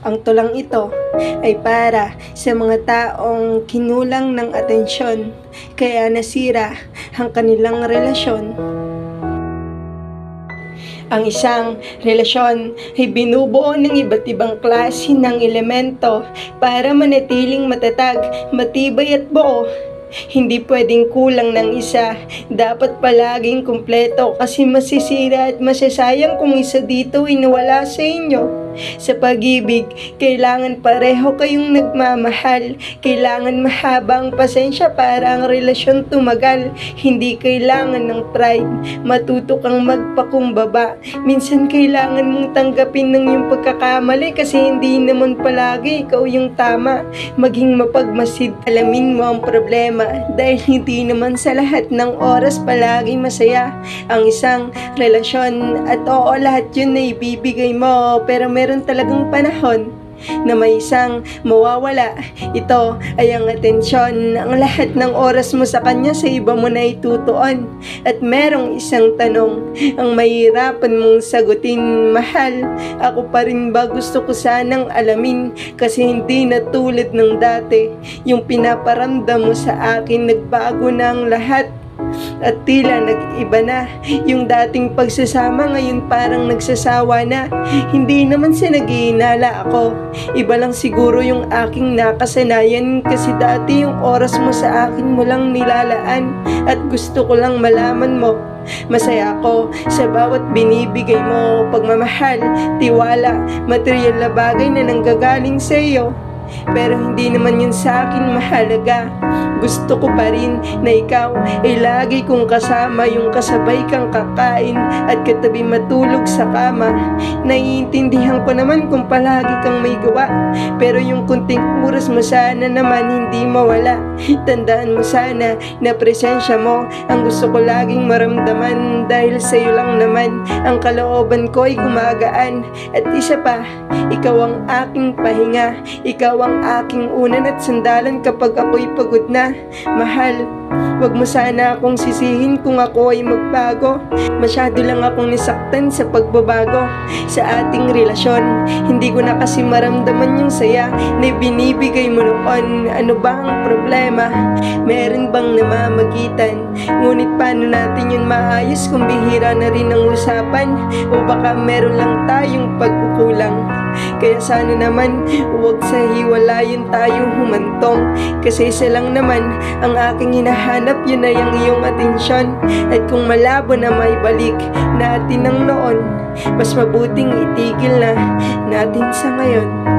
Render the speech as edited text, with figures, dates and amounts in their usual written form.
Ang tulang ito ay para sa mga taong kinulang ng atensyon, kaya nasira ang kanilang relasyon. Ang isang relasyon ay binubuo ng iba't ibang klase ng elemento para manatiling matatag, matibay at buo. Hindi pwedeng kulang ng isa, dapat palaging kumpleto kasi masisira at masasayang kung isa dito ay nawala sa inyo. Sa pag-ibig, kailangan pareho kayong nagmamahal. Kailangan mahaba ang pasensya para ang relasyon tumagal. Hindi kailangan ng pride. Matuto kang magpakumbaba. Minsan kailangan mong tanggapin ng iyong pagkakamali kasi hindi naman palagi ikaw yung tama. Maging mapagmasid. Alamin mo ang problema dahil hindi naman sa lahat ng oras palagi masaya ang isang relasyon. At oo, lahat yun na ibibigay mo, pero meron talagang panahon na may isang mawawala. Ito ay ang atensyon. Ang lahat ng oras mo sa kanya sa iba mo na itutuon. At merong isang tanong ang mahirapan mong sagutin, mahal, ako pa rin ba? Gusto ko sanang alamin kasi hindi na tulad ng dati. Yung pinaparamdam mo sa akin, nagbago na ang lahat. At tila nag-iba na. Yung dating pagsasama ngayon parang nagsasawa na. Hindi naman sa nag-iinala ako, iba lang siguro yung aking nakasanayan. Kasi dati yung oras mo sa akin mo lang nilalaan. At gusto ko lang malaman mo, masaya ako sa bawat binibigay mo. Pagmamahal, tiwala, material na bagay na nanggagaling sa iyo. Pero hindi naman yun sa akin mahalaga. Gusto ko pa rin na ikaw ay lagi kong kasama, yung kasabay kang kakain at katabi matulog sa kama. Naiintindihan ko naman kung palagi kang may gawa, pero yung kunting oras mo sana naman hindi mawala. Tandaan mo sana na presensya mo ang gusto ko laging maramdaman. Dahil sa'yo lang naman ang kalooban ko ay gumagaan. At isa pa, ikaw ang aking pahinga. Ikaw ang aking unan at sandalan kapag ako'y pagod na. Mahal, wag mo sana akong sisihin kung ako ay magbago. Masyado lang akong nisaktan sa pagbabago sa ating relasyon. Hindi ko na kasi maramdaman yung saya na binibigay mo noon. Ano ba ang problema? Meron bang namamagitan? Ngunit paano natin yun maayos kung bihira na rin ang usapan? O baka meron lang tayong pagkukulang? Kaya sana naman huwag sa hiwalayan tayo humantong. Kasi isa lang naman ang aking hinahanap, yun ay ang iyong atensyon. At kung malabo na maibalik natin ang noon, mas mabuting itigil na natin sa ngayon.